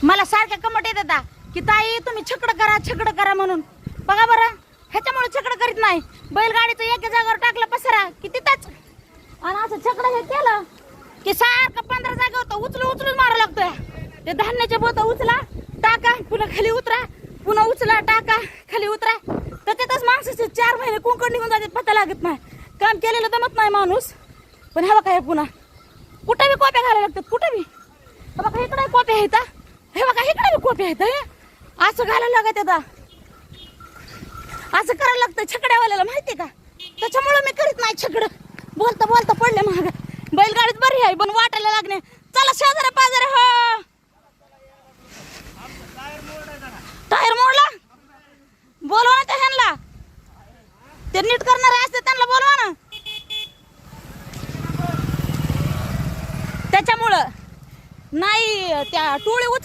मला सारख्या कमट येत होता की ताई तुम्ही छकडं करा म्हणून. बघा बरं, ह्याच्यामुळे छकडं करीत नाही. बैलगाडीचं एका जागेवर टाकलं पसरा की तिथंच, आणि असं छकडं हे केलं की सारखं 15 जागेवर उचलून मारावं लागतोय. ते धान्याचे बोत उचला टाका, पुन्हा खाली उतरा, पुन्हा उचला टाका, खाली उतरा. त्याच्यातच माणसाचे 4 महिने कुंकड निघून जाते, पत्ता लागत नाही. काम केलेलं जमत नाही माणूस. पण हे बघा, हे पुन्हा कुठे बी कोप्या घालायला लागतात, कुठे बी. हे बघा इकडे कोप्या आहेत, हे बघा इकडे बी कोप्या आहेत. असं घालायला लागत आता, असं करायला लागतं छकड्यावाल्याला, माहिती का. त्याच्यामुळे मी करीत नाही छकड. बोलता पडले महाग. बैलगाडीत बरी आहे पण वाटायला लागणे. चला शेजारा पाजारा. हो, टायर मोडला. बोलवा ना त्या ह्यांना, ते नीट करणारे असते त्यांना बोलवा ना. त्याच्यामुळं नाही त्या टोळी उचल